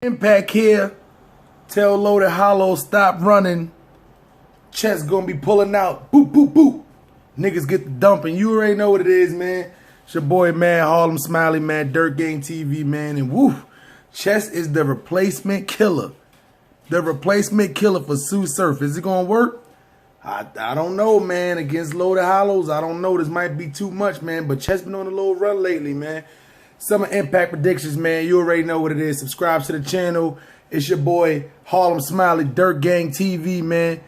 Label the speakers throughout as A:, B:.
A: Impact here. Tell Loaded Hollow stop running. Chest gonna be pulling out. Boop, boop, boop. Niggas get the dumping. You already know what it is, man. It's your boy, man. Harlem Smiley, man. Dirt Gang TV, man. And woo. Chest is the replacement killer. The replacement killer for Tsu Surf. Is it gonna work? I don't know, man. Against Loaded Hollows, I don't know. This might be too much, man. But Chest been on a little run lately, man. Summer Impact predictions, man. You already know what it is. Subscribe to the channel. It's your boy, Harlem Smiley, Dirt Gang TV, man.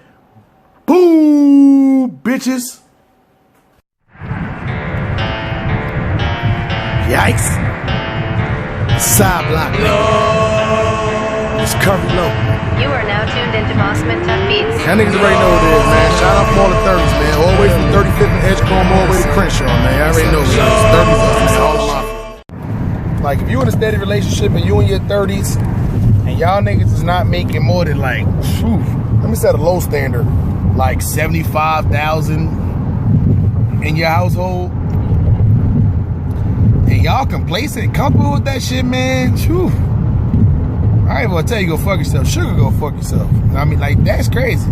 A: Boo, bitches. Yikes. Side block. It's Curry Low.
B: You are now tuned into Bossman Tough Beats.
A: Y'all niggas already know what it is, man. Shout out from all the 30s, man. All the way from 35th and Edgecombe all the way to Crenshaw, man. Y'all already know what it is. 30s, man. All the mafia. Like, if you in a steady relationship and you in your 30s and y'all niggas is not making more than like, whew, let me set a low standard, like 75,000 in your household, and y'all complacent, comfortable with that shit, man. Whew. I ain't gonna tell you go fuck yourself. Sugar, go fuck yourself. I mean, like, that's crazy.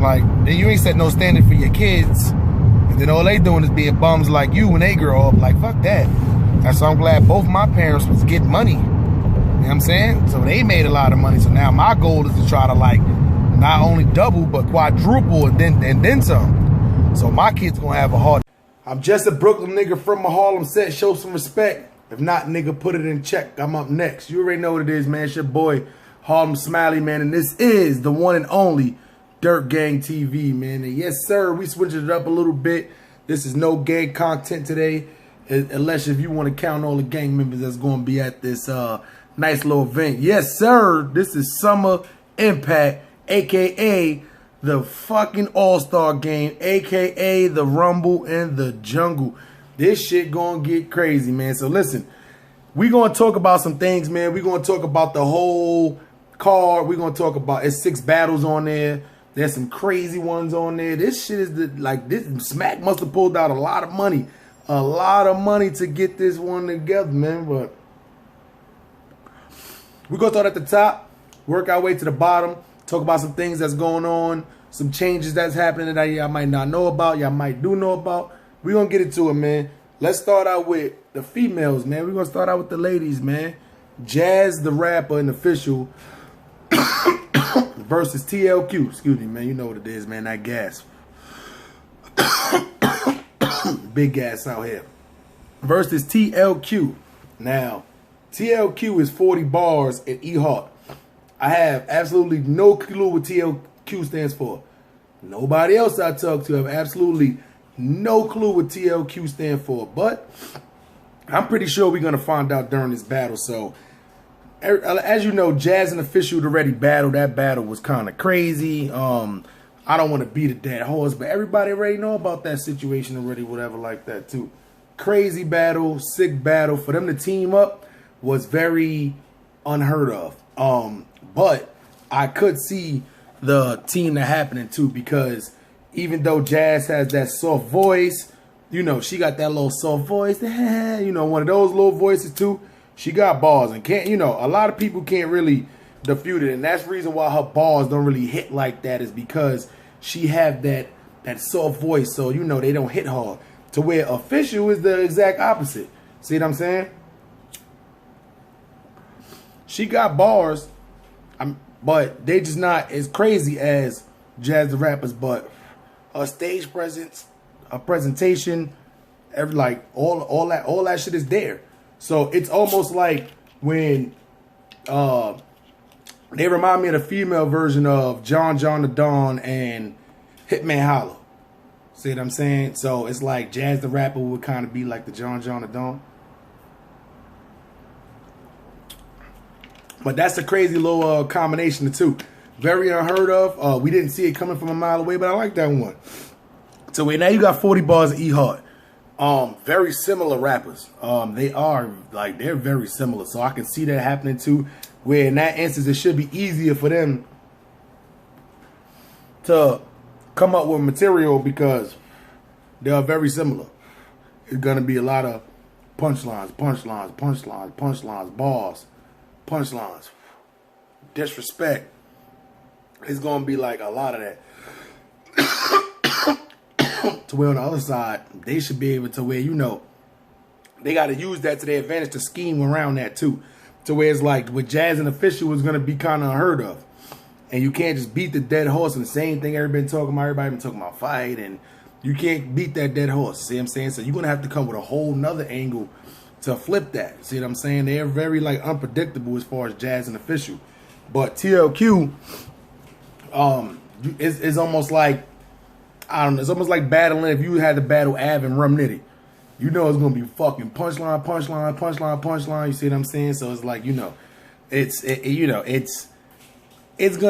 A: Like, then you ain't set no standard for your kids, and then all they doing is being bums like you when they grow up. Like, fuck that. That's why I'm glad both my parents was getting money. You know what I'm saying? So they made a lot of money. So now my goal is to try to, like, not only double but quadruple and then some. So my kids gonna have a hard. I'm just a Brooklyn nigga from a Harlem set. Show some respect. If not, nigga, put it in check. I'm up next. You already know what it is, man. It's your boy, Harlem Smiley, man. And this is the one and only Dirt Gang TV, man. And yes, sir, we switched it up a little bit. This is no gang content today. Unless if you want to count all the gang members that's going to be at this nice little event. Yes, sir. This is Summer Impact, a.k.a. the fucking All-Star Game, a.k.a. the Rumble in the Jungle. This shit going to get crazy, man. So listen, we going to talk about some things, man. We going to talk about the whole card. We going to talk about, it's 6 battles on there. There's some crazy ones on there. This shit is this Smack must have pulled out a lot of money. A lot of money to get this one together, man. But we're going to start at the top, work our way to the bottom, talk about some things that's going on, some changes that's happening that y'all might not know about, y'all might do know about. We're going to get into it, man. Let's start out with the females, man. We're going to start out with the ladies, man. Jazz the Rapper and Official versus TLQ. Excuse me, man. You know what it is, man. That gas. Big gas out here. Versus TLQ. Now, TLQ is 40 bars and E-Hart. I have absolutely no clue what TLQ stands for. Nobody else I talk to have absolutely no clue what TLQ stands for. But I'm pretty sure we're going to find out during this battle. So, as you know, Jazz and Official already battled. That battle was kind of crazy. I don't want to beat a dead horse, but everybody already know about that situation already, whatever like that too. Crazy battle, sick battle. For them to team up was very unheard of. But I could see the team that happening too, because even though Jazz has that soft voice, you know, she got that little soft voice, you know, one of those little voices too. She got bars and can't, you know, a lot of people can't really defute it, and that's the reason why her bars don't really hit like that, is because she have that soft voice, so you know they don't hit hard. To where Official is the exact opposite. See what I'm saying? She got bars, but they just not as crazy as Jazz the Rappers. But her stage presence, her presentation, all that shit is there. So it's almost like when they remind me of the female version of John the Don and Hitman Holla. See what I'm saying? So it's like Jazz the Rapper would kind of be like the John the Don. But that's a crazy little combination of two. Very unheard of. We didn't see it coming from a mile away, but I like that one. So wait, now you got 40 bars of E-Hart. Very similar rappers. They're very similar. So I can see that happening too. Where in that instance, it should be easier for them to come up with material because they are very similar. It's going to be a lot of punchlines, bars, punchlines. disrespect, it's gonna be like a lot of that. To where on the other side, they should be able to where, you know, they got to use that to their advantage to scheme around that too. To where it's like with Jazz and Official was going to be kind of unheard of. And you can't just beat the dead horse. And the same thing everybody been talking about. Everybody been talking about fight. And you can't beat that dead horse. See what I'm saying? So you're going to have to come with a whole nother angle to flip that. See what I'm saying? They're very like unpredictable as far as Jazz and Official. But TLQ, it's almost like, I don't know, it's almost like battling if you had to battle Av and Rum Nitty. You know it's going to be fucking punchline, punchline, punchline, punchline. You see what I'm saying? So it's like, you know, it's going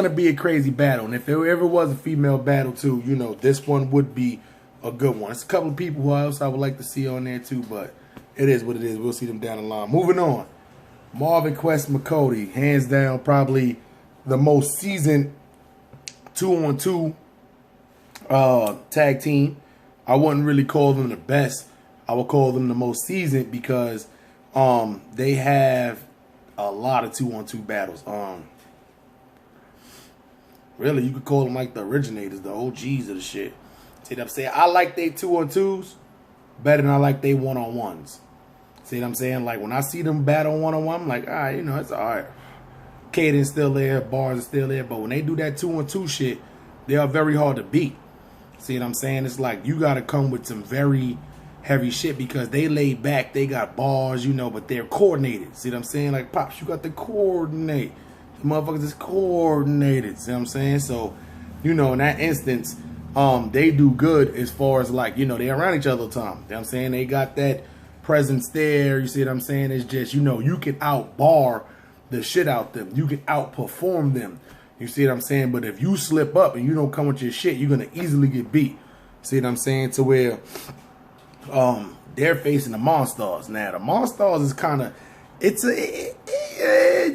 A: to be a crazy battle. And if there ever was a female battle too, you know, this one would be a good one. It's a couple of people who else I would like to see on there too, but it is what it is. We'll see them down the line. Moving on. Marvin Quest McCody, hands down, probably the most seasoned 2-on-2 tag team. I wouldn't really call them the best. I would call them the most seasoned because they have a lot of 2-on-2 battles. Really, you could call them like the originators, the OGs of the shit. See what I'm saying? I like they 2-on-2s better than I like they 1-on-1s. See what I'm saying? Like when I see them battle 1-on-1, I'm like, all right, you know, it's all right. Cadence still there, bars are still there, but when they do that 2-on-2 shit, they are very hard to beat. See what I'm saying? It's like you got to come with some very heavy shit because they laid back, they got bars, you know, but they're coordinated. See what I'm saying? Like, Pops, you got to coordinate. The motherfuckers is coordinated. See what I'm saying? So, you know, in that instance, they do good as far as like, you know, they're around each other all the time. You know what I'm saying? They got that presence there. You see what I'm saying? It's just, you know, you can outbar the shit out them. You can outperform them. You see what I'm saying? But if you slip up and you don't come with your shit, you're going to easily get beat. See what I'm saying? To where they're facing the Monstars. Now, the Monstars is kind of, you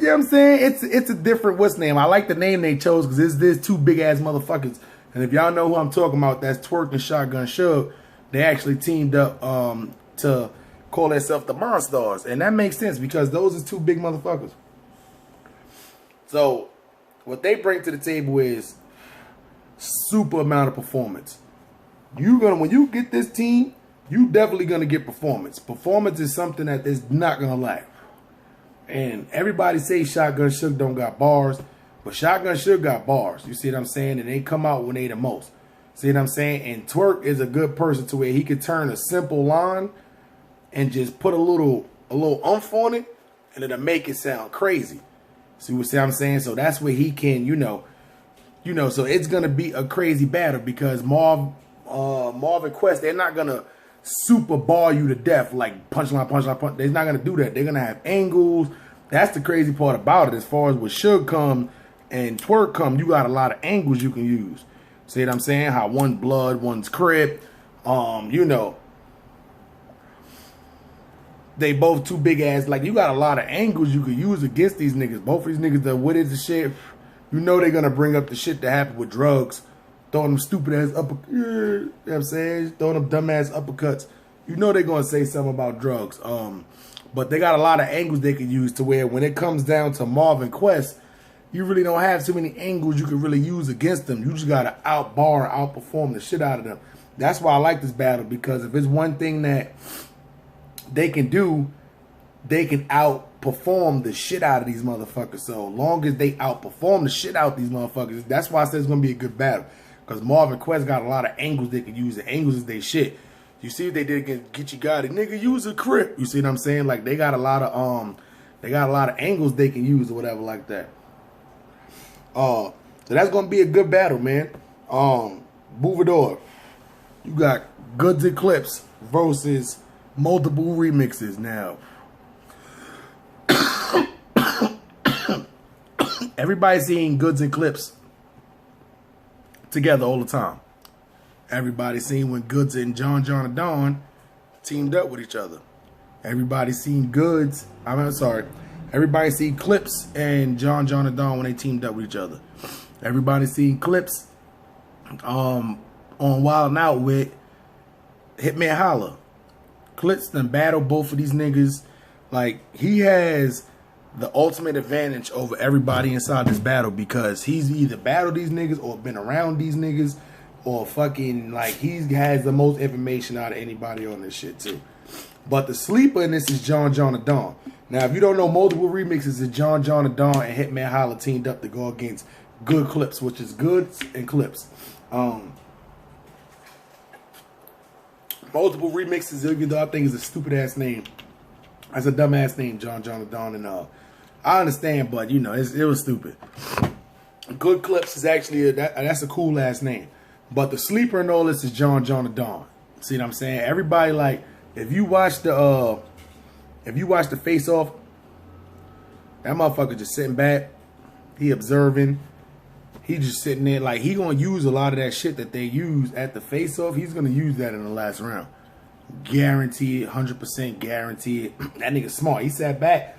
A: know what I'm saying? It's a different, what's name? I like the name they chose because there's two big-ass motherfuckers. And if y'all know who I'm talking about, that's Twerk and Shotgun Suge. They actually teamed up to call themselves the Monstars. And that makes sense because those are two big motherfuckers. So, what they bring to the table is super amount of performance. When you get this team, you definitely gonna get performance. Performance is something that is not gonna lack. And everybody say Shotgun Suge don't got bars, but Shotgun Suge got bars. You see what I'm saying? And they come out when they the most. See what I'm saying? And Twerk is a good person to where he could turn a simple line and just put a little oomph on it, and it'll make it sound crazy. See what I'm saying? So that's where he can, you know, so it's gonna be a crazy battle because Marvin Quest, they're not gonna super bar you to death like punchline, punchline, punch. They're not gonna do that. They're gonna have angles. That's the crazy part about it. As far as with Suge come and Twerk come, you got a lot of angles you can use. See what I'm saying? How one's blood, one's crip. You know, they both two big ass. Like you got a lot of angles you could use against these niggas. Both of these niggas that with it the shit. You know they're gonna bring up the shit that happened with drugs. Throwing them stupid ass uppercuts, you know what I'm saying? Throwing them dumb ass uppercuts. You know they're gonna say something about drugs. But they got a lot of angles they can use to where when it comes down to Marvin Quest, you really don't have too many angles you can really use against them. You just gotta outbar, outperform the shit out of them. That's why I like this battle because if it's one thing that they can do, they can outperform the shit out of these motherfuckers. So long as they outperform the shit out of these motherfuckers, that's why I said it's gonna be a good battle. Because Marvin Quest got a lot of angles they could use. The angles is they shit. You see what they did against Get You Got It. Nigga, use a crip. You see what I'm saying? Like they got a lot of angles they can use or whatever like that. So that's gonna be a good battle, man. Bouvador. You got Goods and Clips versus multiple remixes now. Everybody's seeing Goods and Clips together all the time. Everybody's seen when Goods and John and Don teamed up with each other. Everybody's seen Goods. Everybody's seen Clips and John and Don when they teamed up with each other. Everybody's seen Clips on Wild 'N Out with Hitman Holla. Clips done battle both of these niggas. Like he has the ultimate advantage over everybody inside this battle because he's either battled these niggas or been around these niggas or fucking like he has the most information out of anybody on this shit too. But the sleeper in this is John the Don. Now, if you don't know, multiple remixes of John the Don and Hitman Holla teamed up to go against Good Clips, which is Goods and Clips. Multiple remixes, even though I think it's a stupid ass name. That's a dumb ass name, John the Don, and I understand, but you know, it was stupid. Good Clips is actually that's a cool ass name, but the sleeper in all this is John the Don. See what I'm saying? Everybody like if you watch the Face Off, that motherfucker just sitting back, he observing, he just sitting there like he gonna use a lot of that shit that they use at the Face Off. He's gonna use that in the last round, guaranteed, 100% guaranteed. That nigga smart. He sat back.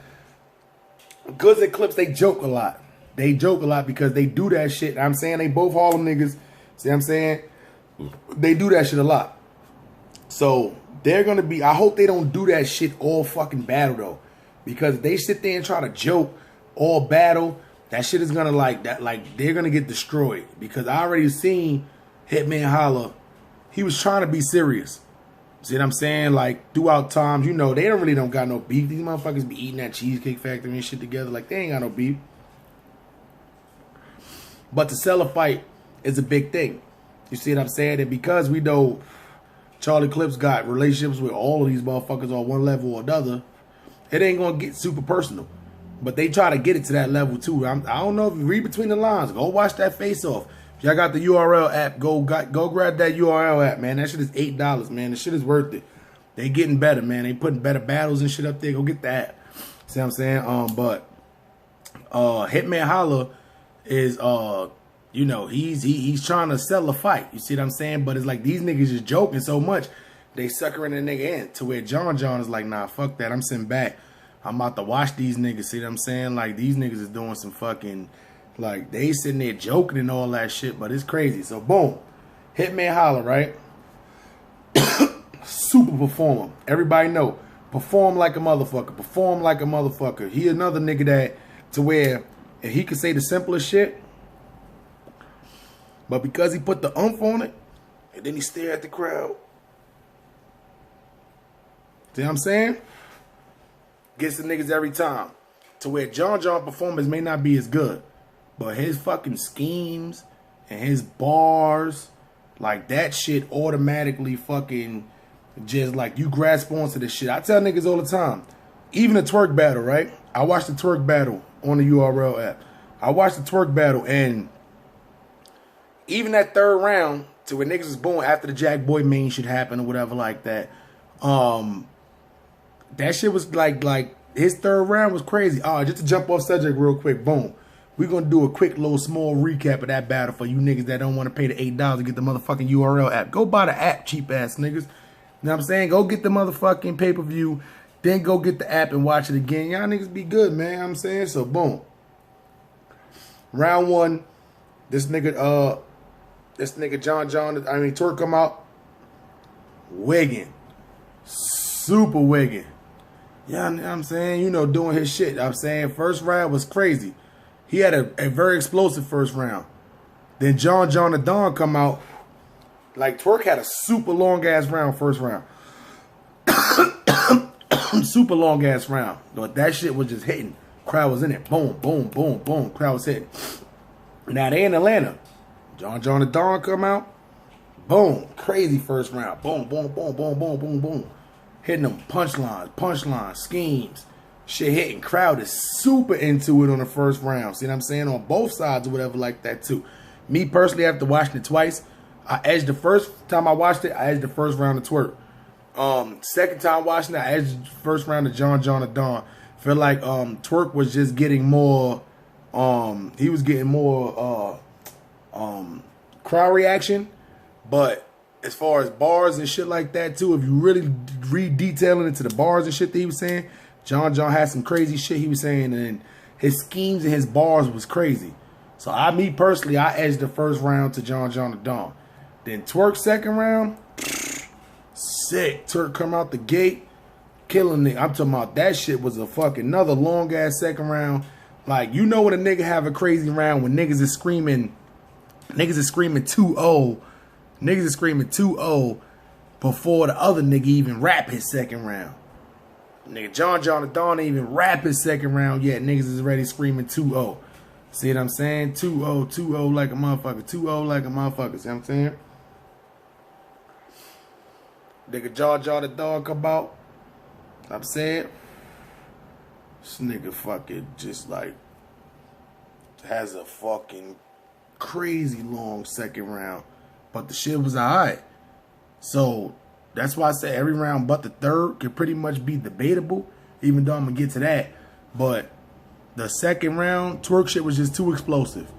A: Goods and Clips, they joke a lot. They joke a lot because they do that shit. I'm saying they both Harlem niggas. See what I'm saying? They do that shit a lot. So they're gonna be. I hope they don't do that shit all fucking battle though, because if they sit there and try to joke all battle, that shit is gonna like that. Like they're gonna get destroyed because I already seen Hitman Holla. He was trying to be serious. See what I'm saying? Like throughout times, you know, they don't got no beef. These motherfuckers be eating that Cheesecake Factory and shit together. Like they ain't got no beef. But to sell a fight is a big thing. You see what I'm saying? And because we know Charlie Clips got relationships with all of these motherfuckers on one level or another, it ain't gonna get super personal. But they try to get it to that level too. I don't know if you read between the lines. Go watch that Face Off. If y'all got the URL app, go grab that URL app, man. That shit is $8, man. The shit is worth it. They getting better, man. They putting better battles and shit up there. Go get the app. See what I'm saying? But Hitman Holla is you know, he's trying to sell a fight. You see what I'm saying? But it's like these niggas just joking so much, they suckering the nigga in to where John is like, nah, fuck that. I'm sitting back. I'm about to watch these niggas. See what I'm saying? Like these niggas is doing some fucking, like they sitting there joking and all that shit, but it's crazy. So boom, Hitman Holla, right? Super performer. Everybody know. Perform like a motherfucker. Perform like a motherfucker. He another nigga that to where if he could say the simplest shit, but because he put the oomph on it, and then he stare at the crowd. See what I'm saying? Gets the niggas every time. To where John performance may not be as good, but his fucking schemes and his bars, like that shit automatically fucking just like you grasp onto this shit. I tell niggas all the time, even the twerk battle, right? I watched the twerk battle on the URL app. I watched the twerk battle and even that third round to where niggas was born after the Jack Boy main shit happened or whatever like that. That shit was like his third round was crazy. Just to jump off subject real quick, boom. We're gonna do a quick little small recap of that battle for you niggas that don't want to pay the $8 to get the motherfucking URL app. Go buy the app, cheap ass niggas. You know what I'm saying? Go get the motherfucking pay-per-view, then go get the app and watch it again. Y'all niggas be good, man. You know what I'm saying? So boom. Round one, this nigga Twerk come out wigging. Super wigging. Yeah, you know what I'm saying? You know, doing his shit. I'm saying first round was crazy. He had a very explosive first round. Then John the Don come out. Like Twerk had a super long ass round first round. Super long ass round. But that shit was just hitting. Crowd was in it. Boom, boom, boom, boom. Crowd was hitting. Now they in Atlanta. John the Don come out. Boom. Crazy first round. Boom, boom, boom, boom, boom, boom, boom. Hitting them punchlines, schemes. Shit hitting. Crowd is super into it on the first round. See what I'm saying? On both sides or whatever like that too. Me personally, after watching it twice, I edged the first time I watched it, I edged the first round of Twerk. Second time watching it, I edged the first round of John the Don. Feel like Twerk was just getting more, he was getting more crowd reaction. But as far as bars and shit like that too, if you really read detailing into the bars and shit that he was saying, John had some crazy shit he was saying, and his schemes and his bars was crazy. So me personally, I edged the first round to John the Don. Then Twerk second round, sick. Twerk come out the gate, killing nigga. I'm talking about that shit was a fucking another long ass second round. Like, you know when a nigga have a crazy round when niggas is screaming 2-0. Niggas is screaming 2-0 before the other nigga even rap his second round. Nigga, John the Don ain't even rap his second round yet. Niggas is already screaming 2-0. See what I'm saying? 2-0, 2-0 like a motherfucker. 2-0 like a motherfucker. See what I'm saying? Nigga, John the Don come out. I'm saying, this nigga fucking just like has a fucking crazy long second round. But the shit was alright. So that's why I say every round but the third could pretty much be debatable, even though I'm going to get to that. But the second round, Twork shit was just too explosive.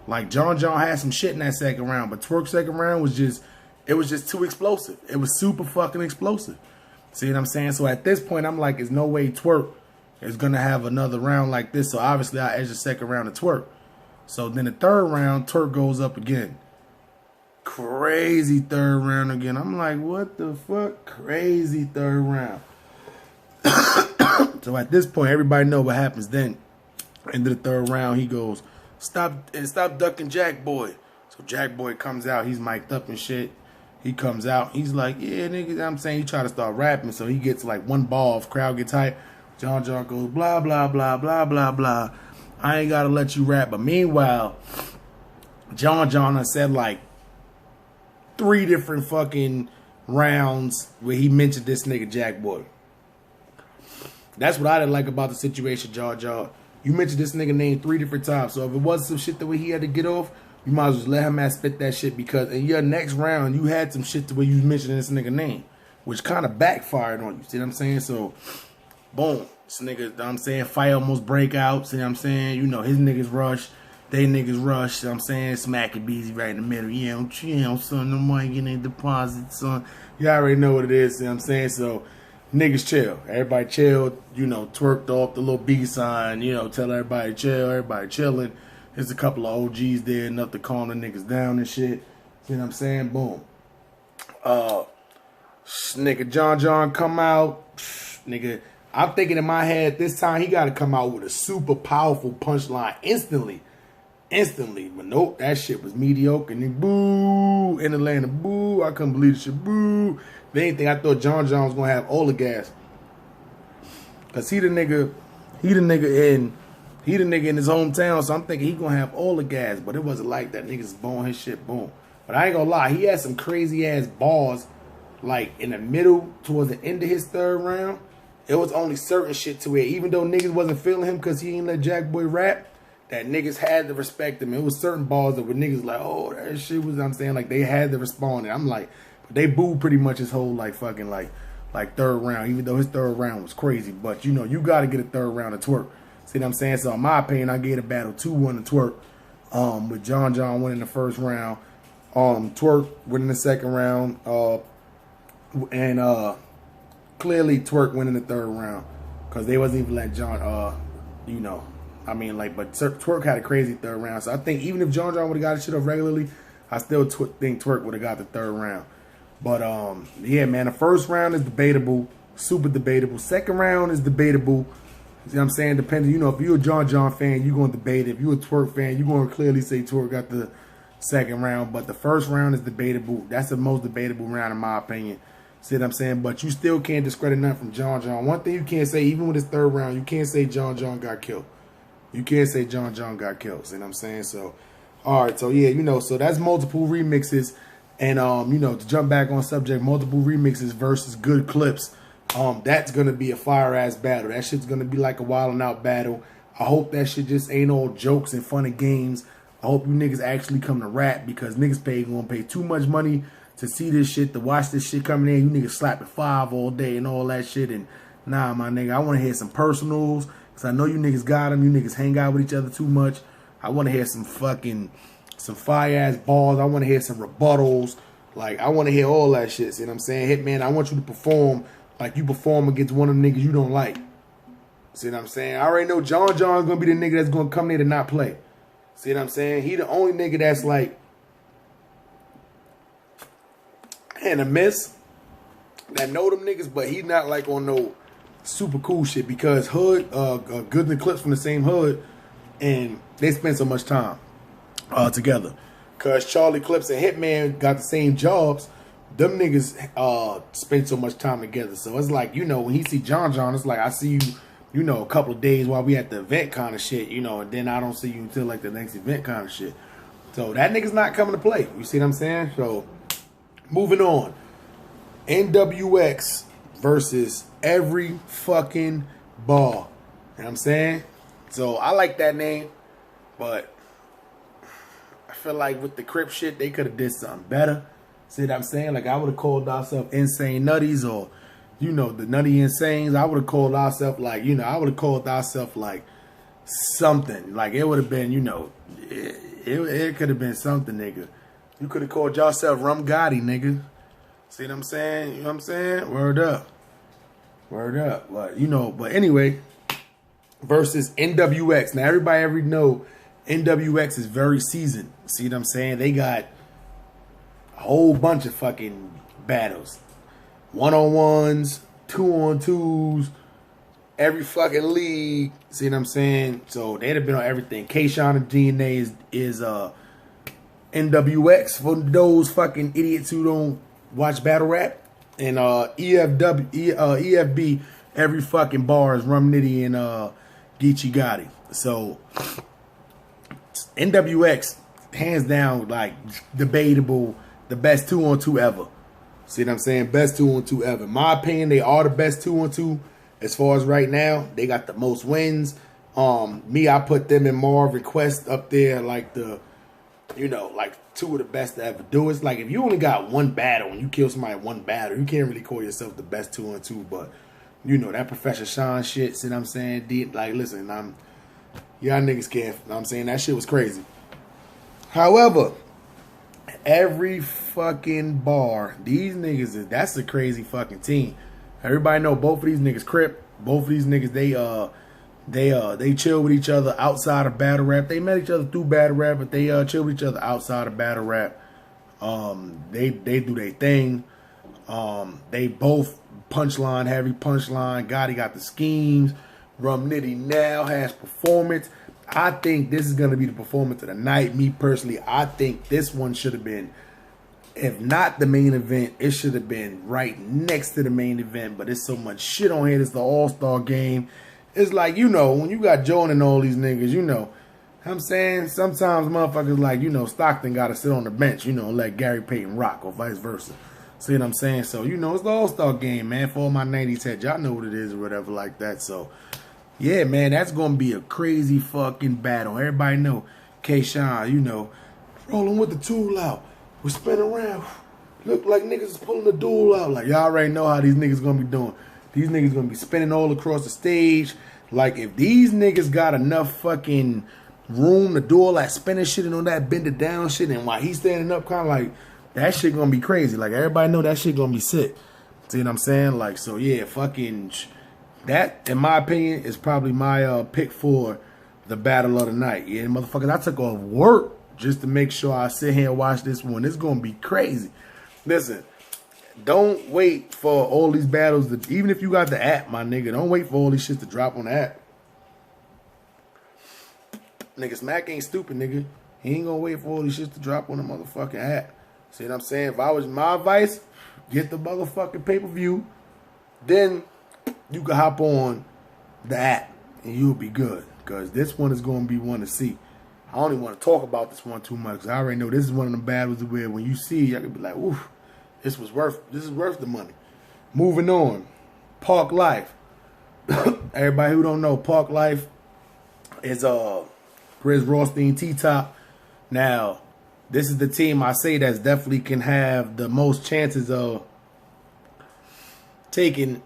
A: Like, John had some shit in that second round, but Twork's second round was just, it was just too explosive. It was super fucking explosive. See what I'm saying? So at this point, I'm like, there's no way Twork is going to have another round like this. So obviously, I edge the second round to Twork. So then the third round, Twork goes up again. Crazy third round again. I'm like, what the fuck? Crazy third round. So at this point, everybody know what happens then. End of the third round, he goes, stop ducking Jack Boy. So Jack Boy comes out. He's mic'd up and shit. He comes out. He's like, yeah, nigga, I'm saying he try to start rapping. So he gets like one ball. If crowd gets hype, John goes, blah, blah, blah, blah, blah, blah. I ain't got to let you rap. But meanwhile, John said like 3 different fucking rounds where he mentioned this nigga Jack Boy. That's what I didn't like about the situation, John. You mentioned this nigga name 3 different times. So if it was some shit the way he had to get off, you might as well just let him spit that shit, because in your next round, you had some shit to where you mentioned this nigga name, which kind of backfired on you. See what I'm saying? So, boom. This nigga, I'm saying, fight almost break out. See what I'm saying? You know, his niggas rush. They niggas rush. See what I'm saying? Smack it Beezy right in the middle. Yeah, son, no money getting a deposit, son. You already know what it is. See what I'm saying? So, niggas chill. Everybody chill. You know, twerked off the little B sign. You know, tell everybody chill. Everybody chilling. There's a couple of OGs there, enough to calm the niggas down and shit. See what I'm saying? Boom. Nigga, John come out. Nigga, I'm thinking in my head, this time he got to come out with a super powerful punchline instantly. But nope, that shit was mediocre. And then boo, in Atlanta, boo. I couldn't believe the shit, boo. If anything, I thought John was going to have all the gas. Because he the nigga in his hometown, so I'm thinking he gonna have all the gas, but it wasn't like that. Niggas blowing his shit, boom. But I ain't gonna lie, he had some crazy ass balls, like in the middle, towards the end of his third round. It was only certain shit to it, even though niggas wasn't feeling him because he ain't let Jack Boy rap, that niggas had to respect him. It was certain balls that were niggas like, oh, that shit was, I'm saying, like they had to respond. And I'm like, but they booed pretty much his whole like fucking like third round, even though his third round was crazy. But you know, you gotta get a third round of Twork. See what I'm saying? So in my opinion, I gave the battle 2-1 to Twork. With John winning the first round, Twork winning the second round, and clearly Twork winning the third round, because they wasn't even letting John, you know, I mean, like, but Twork had a crazy third round. So I think even if John would have got his shit up regularly, I still think Twork would have got the third round. But yeah, man, the first round is debatable, super debatable. Second round is debatable. See what I'm saying? Depending, you know, if you're a John fan, you're going to debate it. If you're a Twork fan, you're going to clearly say Twork got the second round. But the first round is debatable. That's the most debatable round in my opinion. See what I'm saying? But you still can't discredit nothing from John. One thing you can't say, even with his third round, you can't say John got killed. You can't say John got killed. See what I'm saying? So, all right. So, yeah, you know, so that's multiple remixes. And, you know, to jump back on subject, multiple remixes versus good clips. That's going to be a fire-ass battle. That shit's going to be like a Wild 'N Out battle. I hope that shit just ain't all jokes and fun and games. I hope you niggas actually come to rap, because niggas going to pay too much money to see this shit, to watch this shit coming in. You niggas slapping 5 all day and all that shit. And nah, my nigga, I want to hear some personals, because I know you niggas got them. You niggas hang out with each other too much. I want to hear some fire-ass balls. I want to hear some rebuttals. Like, I want to hear all that shit. See what I'm saying? Hitman, I want you to perform like you perform against one of the niggas you don't like. See what I'm saying? I already know John's going to be the nigga that's going to come there to not play. See what I'm saying? He the only nigga that's like, and a miss, that know them niggas, but he not like on no super cool shit because Hood, Good and the Clips from the same hood, and they spend so much time together. Cause Charlie Clips and Hitman got the same jobs. Them niggas spend so much time together. So it's like, you know, when he see John, it's like I see you, you know, a couple of days while we at the event kind of shit, you know, and then I don't see you until like the next event kind of shit. So that nigga's not coming to play. You see what I'm saying? So moving on. NWX versus Every Fucking Bar. You know what I'm saying? So I like that name, but I feel like with the Crip shit, they could have did something better. See what I'm saying? Like I would have called ourselves Insane Nutties or, you know, the Nutty Insanes. I would have called ourselves like, you know, I would have called ourselves like something. Like it would have been, you know, it could have been something, nigga. You could have called yourself Rum Gotti, nigga. See what I'm saying? You know what I'm saying? Word up. Word up. But, you know, but anyway, versus NWX. Now, everybody already know NWX is very seasoned. See what I'm saying? They got a whole bunch of fucking battles. 1-on-1s, 2-on-2s, every fucking league. See what I'm saying? So they'd have been on everything. K-Shine and DNA is NWX for those fucking idiots who don't watch battle rap. And EFB, every fucking bar is Rum Nitty and Geechee Gotti. So NWX, hands down, like debatable, the best 2-on-2 ever. See what I'm saying? Best 2-on-2 ever. In my opinion, they are the best 2-on-2 as far as right now. They got the most wins. I put them and Marvin Quest up there like the, you know, like two of the best to ever do. It's like if you only got one battle and you kill somebody in one battle, you can't really call yourself the best 2-on-2. But, you know, that Professor Sean shit, see what I'm saying? Like, listen, y'all niggas can't, you know what I'm saying? That shit was crazy. However, every fucking bar, these niggas, that's a crazy fucking team. Everybody know both of these niggas Crip. Both of these niggas, they chill with each other outside of battle rap. They met each other through battle rap, but they chill with each other outside of battle rap. They do their thing. They both punchline, heavy punchline. Gotti got the schemes. Rum Nitty now has performance. I think this is going to be the performance of the night. Me personally, I think this one should have been, if not the main event, it should have been right next to the main event. But there's so much shit on here. It's the All-Star game. It's like, you know, when you got Jordan and all these niggas, you know, I'm saying sometimes motherfuckers like, you know, Stockton got to sit on the bench, you know, and let Gary Payton rock or vice versa. See what I'm saying? So, you know, it's the All-Star game, man. For all my 90s heads, y'all know what it is or whatever like that. So, yeah, man, that's going to be a crazy fucking battle. Everybody know K-Shine, you know, rolling with the tool out. We spin around. Look like niggas is pulling the duel out. Like, y'all already know how these niggas going to be doing. These niggas going to be spinning all across the stage. Like, if these niggas got enough fucking room to do all that spinning shit and all that bend it down shit, and while he's standing up, kind of like, that shit going to be crazy. Like, everybody know that shit going to be sick. See what I'm saying? Like, so, yeah, fucking... That, in my opinion, is probably my pick for the battle of the night. Yeah, motherfuckers, I took off work just to make sure I sit here and watch this one. It's going to be crazy. Listen, don't wait for all these battles. Even if you got the app, my nigga, don't wait for all these shit to drop on the app. Nigga, Smack ain't stupid, nigga. He ain't going to wait for all these shit to drop on the motherfucking app. See what I'm saying? If I was my advice, get the motherfucking pay-per-view. Then... you can hop on the app and you'll be good. Because this one is going to be one to see. I don't even want to talk about this one too much. Because I already know this is one of the battles where when you see it, I can be like, oof, this is worth the money. Moving on. Park Life. Everybody who don't know, Park Life is Grizz Rothstein T-Top. Now, this is the team I say that's definitely can have the most chances of taking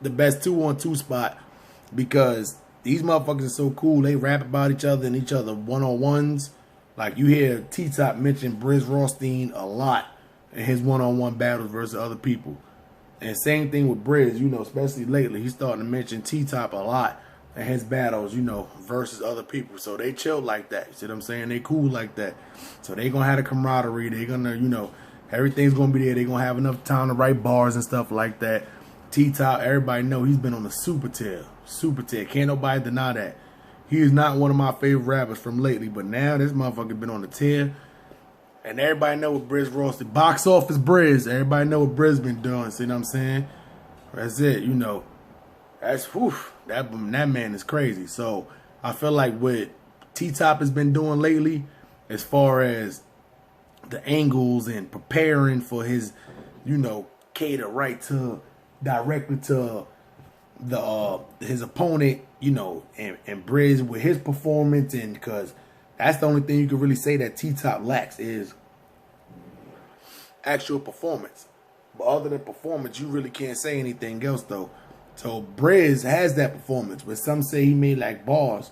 A: the best 2-on-2 spot, because these motherfuckers are so cool. They rap about each other and each other 1-on-1s. Like, you hear T-Top mention Grizz Rothstein a lot in his 1-on-1 battles versus other people. And same thing with Grizz, you know, especially lately. He's starting to mention T-Top a lot in his battles, you know, versus other people. So they chill like that. You see what I'm saying? They cool like that. So they gonna have the camaraderie. They gonna, you know, everything's gonna be there. They gonna have enough time to write bars and stuff like that. T-Top, everybody know he's been on the super tier. Super tier. Can't nobody deny that. He is not one of my favorite rappers from lately, but now this motherfucker been on the tier. And everybody know what Briz Ross did. Box office Briz. Everybody know what Briz been doing. See what I'm saying? That's it, you know. That's, whew, that man is crazy. So, I feel like what T-Top has been doing lately, as far as the angles and preparing for his, you know, cater right to, directly to the his opponent, you know, and Briz with his performance, and because that's the only thing you can really say that T-Top lacks is actual performance. But other than performance, you really can't say anything else though. So Briz has that performance, but some say he made like bars.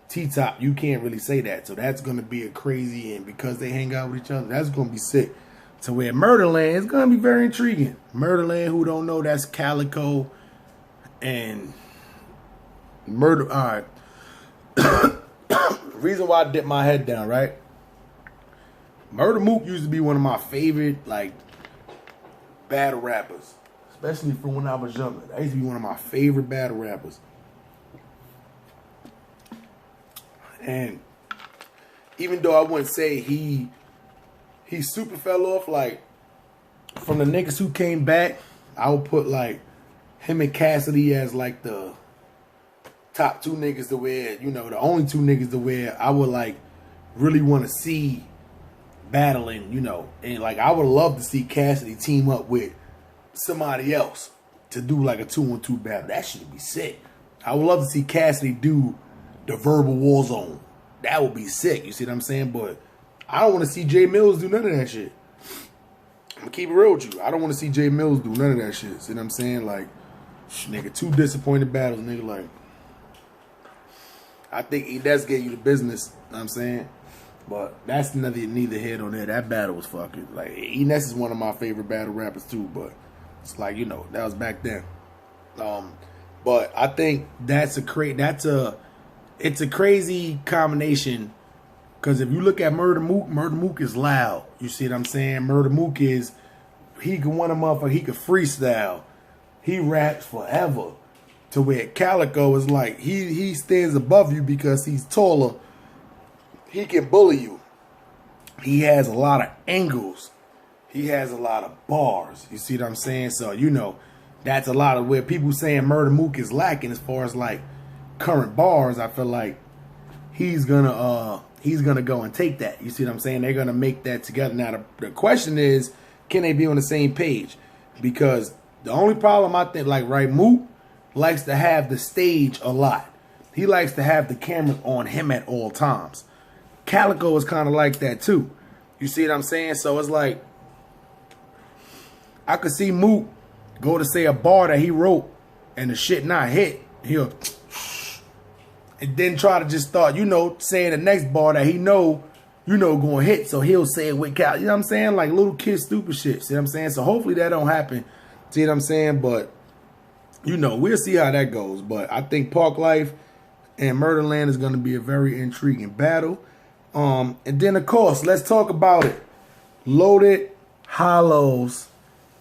A: T-Top, you can't really say that. So that's gonna be a crazy, and because they hang out with each other, that's gonna be sick. So where Murderland is gonna be very intriguing. Murderland, who don't know, that's Calico and Murder. All right. Reason why I dipped my head down, right? Murder Mook used to be one of my favorite, like, battle rappers, especially from when I was younger. That used to be one of my favorite battle rappers. And even though I wouldn't say he super fell off, like, from the niggas who came back, I would put, like, him and Cassidy as, like, the top two niggas to where, you know, the only two niggas to where I would, like, really want to see battling, you know. And, like, I would love to see Cassidy team up with somebody else to do, like, a 2-on-2 battle. That should be sick. I would love to see Cassidy do the Verbal Warzone. That would be sick, you see what I'm saying? But I don't want to see Jay Mills do none of that shit. I'm going to keep it real with you. I don't want to see Jay Mills do none of that shit. See what I'm saying? Like, nigga, 2 disappointed battles, nigga, like, I think Enes gave you the business, you know what I'm saying? But that's neither here nor there. That battle was fucking, like, Enes is one of my favorite battle rappers too, but it's like, you know, that was back then. But I think it's a crazy combination, because if you look at Murder Mook is loud. You see what I'm saying? Murder Mook is, he can one a motherfucker, he can freestyle. He raps forever. To where Calico is like, he stands above you because he's taller. He can bully you. He has a lot of angles. He has a lot of bars. You see what I'm saying? So, you know, that's a lot of where people saying Murder Mook is lacking as far as like current bars. I feel like he's gonna go and take that. You see what I'm saying? They're gonna make that together. Now the question is, can they be on the same page? Because the only problem I think, like, right, Mook likes to have the stage a lot. He likes to have the camera on him at all times. Calico is kind of like that too. You see what I'm saying? So it's like, I could see Mook go to say a bar that he wrote and the shit not hit. He'll, and then try to just start, you know, saying the next bar that he know, you know, going to hit. So he'll say it with Cal. You know what I'm saying? Like little kid stupid shit. See what I'm saying? So hopefully that don't happen. See what I'm saying? But, you know, we'll see how that goes. But I think Park Life and Murderland is going to be a very intriguing battle. And then, of course, let's talk about it. Loaded Hollows,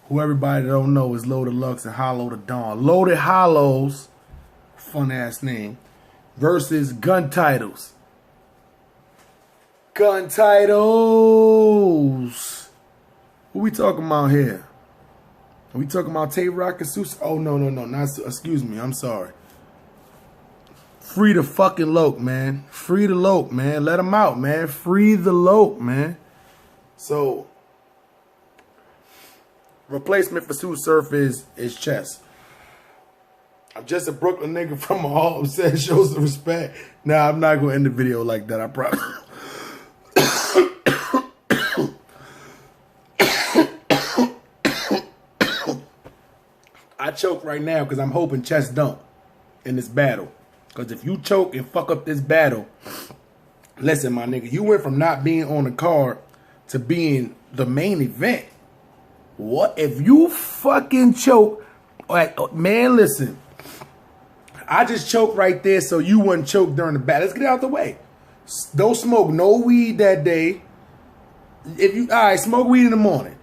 A: who everybody don't know is Loaded Lux and Hollow the Dawn. Loaded Hollows, fun-ass name, versus Gun Titles. Gun Titles. What we talking about here? Are we talking about Tay Rock and Susa? Oh, no. Not, excuse me. I'm sorry. Free the fucking Loke, man. Free the Loke, man. Let him out, man. Free the Loke, man. So, replacement for Sue Surf is Chess. I'm just a Brooklyn nigga from a Harlem, said shows some respect. Nah, I'm not going to end the video like that, I promise. I choke right now because I'm hoping Chess don't in this battle. Because if you choke and fuck up this battle, listen, my nigga, you went from not being on the card to being the main event. What if you fucking choke? Like, man, listen. I just choked right there so you wouldn't choke during the battle. Let's get out the way. Don't smoke no weed that day. If you, all right, smoke weed in the morning.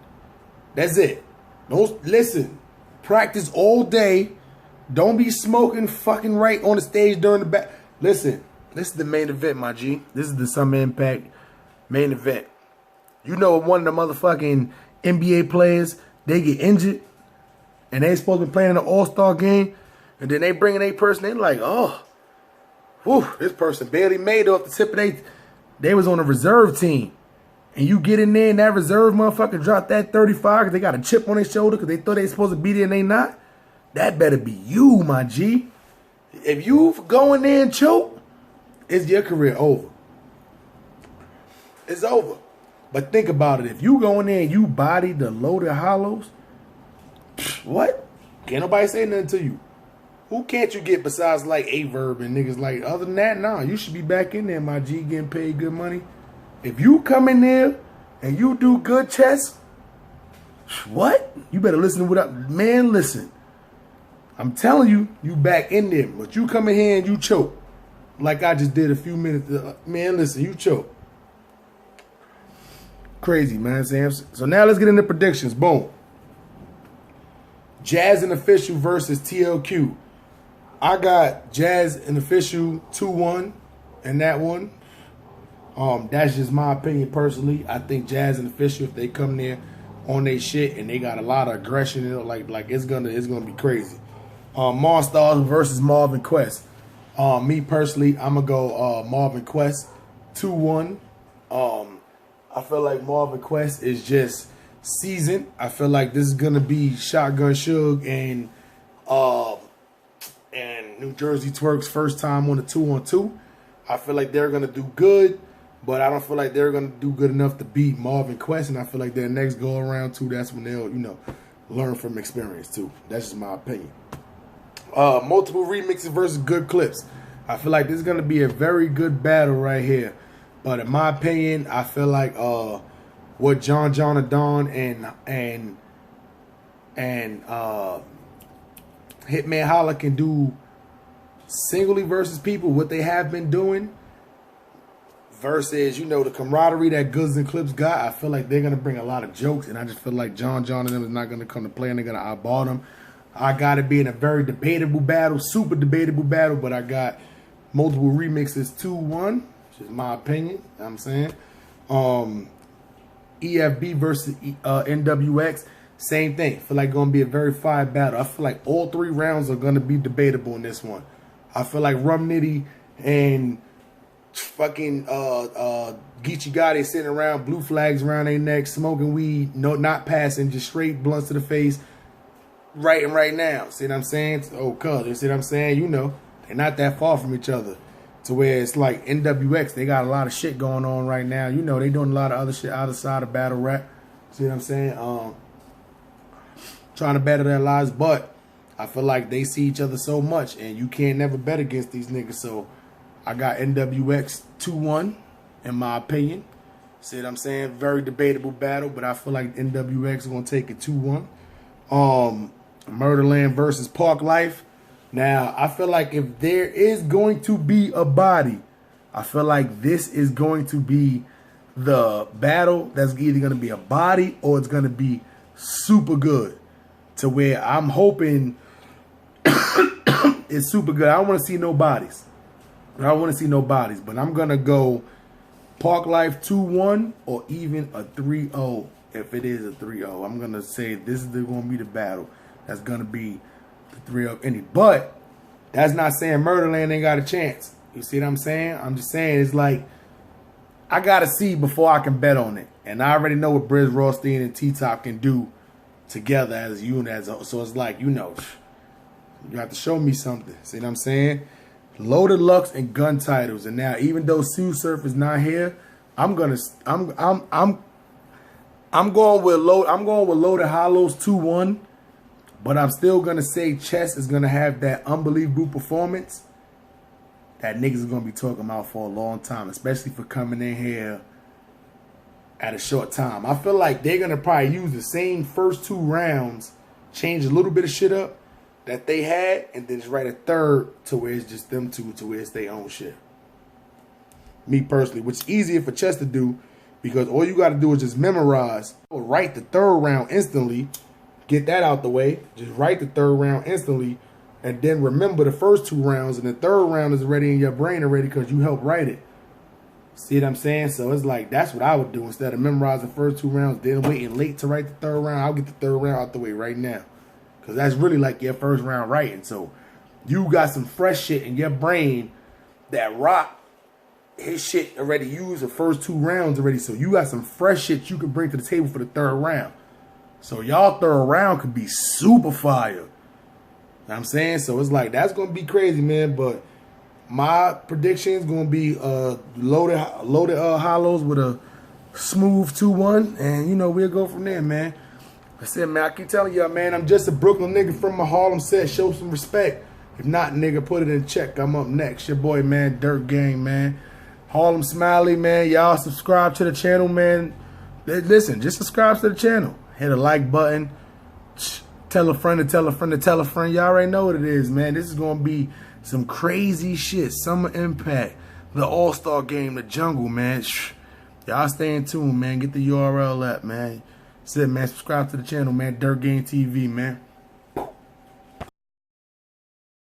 A: That's it. Don't, listen. Practice all day. Don't be smoking fucking right on the stage during the back. Listen, this is the main event, my G. This is the Summer Impact main event. You know, one of the motherfucking NBA players, they get injured, and they supposed to be playing in an all-star game, and then they bring in a person, they like, oh, whew, this person barely made it off the tip of they was on a reserve team. And you get in there and that reserve motherfucker drop that 35 because they got a chip on their shoulder because they thought they supposed to be there and they not. That better be you, my G. If you go in there and choke, it's your career over. It's over. But think about it. If you go in there and you body the loaded hollows, what? Can't nobody say nothing to you. Who can't you get besides like A-Verb and niggas like, other than that, nah, you should be back in there, my G, getting paid good money. If you come in there and you do good chess, what? You better listen to what man, listen. I'm telling you, you back in there. But you come in here and you choke. Like I just did a few minutes. Man, listen, you choke. Crazy, man. So now let's get into predictions. Boom. Jazz and Official versus TLQ. I got Jazz and Official 2-1 in that one. That's just my opinion personally. I think Jazz and Official, if they come there on their shit and they got a lot of aggression, you know, like it's gonna be crazy. Monstars versus Marvin Quest. Me personally, I'm gonna go Marvin Quest 2-1. I feel like Marvin Quest is just seasoned. I feel like this is gonna be Shotgun Suge and New Jersey Twerk's first time on a 2-on-2. I feel like they're gonna do good, but I don't feel like they're gonna do good enough to beat Marvin Quest. And I feel like their next go around too, that's when they'll, you know, learn from experience too. That's just my opinion. Multiple remixes versus good clips. I feel like this is gonna be a very good battle right here. But in my opinion, I feel like what John Don and Hitman Holla can do singly versus people, what they have been doing, versus, you know, the camaraderie that Goods and Clips got. I feel like they're gonna bring a lot of jokes, and I just feel like John and them is not gonna come to play, and they're gonna eyeball them. I got it being a very debatable battle, super debatable battle, but I got multiple remixes 2-1, which is my opinion. You know what I'm saying? EFB versus NWX, same thing. I feel like gonna be a very fire battle. I feel like all three rounds are gonna be debatable in this one. I feel like Rum Nitty and fucking Geechee Gotti sitting around, blue flags around their necks, smoking weed, no, not passing, just straight blunts to the face, right now. See what I'm saying? Oh, cuz, you see what I'm saying? You know, they're not that far from each other. To where it's like NWX, they got a lot of shit going on right now. You know, they doing a lot of other shit outside of battle rap. See what I'm saying? Trying to better their lives, but I feel like they see each other so much, and you can't never bet against these niggas. So I got NWX 2-1, in my opinion. See what I'm saying? Very debatable battle, but I feel like NWX is gonna take it 2-1. Murderland versus Park Life. Now, I feel like if there is going to be a body, I feel like this is going to be the battle that's either going to be a body or it's going to be super good. To where I'm hoping it's super good. I don't want to see no bodies. I don't want to see no bodies, but I'm going to go Park Life 2-1 or even a 3-0 if it is a 3-0. I'm going to say this is going to be the battle. That's going to be 3-0 any, but that's not saying Murderland ain't got a chance. You see what I'm saying? I'm just saying it's like I gotta see before I can bet on it, and I already know what Briz Rothstein and T-Top can do together as a unit. So it's like, you know, you have to show me something. See what I'm saying? Loaded Lux and Gun Titles, and now even though Sue Surf is not here, I'm going with Loaded Hollows 2-1. But I'm still going to say Chess is going to have that unbelievable performance that niggas is going to be talking about for a long time, especially for coming in here at a short time. I feel like they're going to probably use the same first two rounds, change a little bit of shit up that they had, and then just write a third to where it's just them two, to where it's their own shit. Me personally, which is easier for Chess to do because all you got to do is just memorize or write the third round instantly. get that out the way. Just write the third round instantly. And then remember the first 2 rounds. And the third round is already in your brain already because you helped write it. See what I'm saying? So it's like, that's what I would do. Instead of memorizing the first 2 rounds, then waiting late to write the third round, I'll get the third round out the way right now. Because that's really like your first round writing. So you got some fresh shit in your brain that Rock, his shit already used the first 2 rounds already. So you got some fresh shit you can bring to the table for the third round. So y'all third round could be super fire. You know what I'm saying? So it's like, that's going to be crazy, man. But my prediction is going to be loaded hollows with a smooth 2-1. And, you know, we'll go from there, man. I said, man, I keep telling y'all, man, I'm just a Brooklyn nigga from my Harlem set. Show some respect. If not, nigga, put it in check. I'm up next. Your boy, man, Dirt Gang, man. Harlem Smiley, man. Y'all subscribe to the channel, man. Listen, just subscribe to the channel. Hit a like button. Tell a friend to tell a friend to tell a friend. Y'all already know what it is, man. This is going to be some crazy shit. Summer Impact, the All-Star Game, the Jungle, man. Y'all stay in tune, man. Get the URL up, man. That's it, man. Subscribe to the channel, man. Dirt Gang TV, man.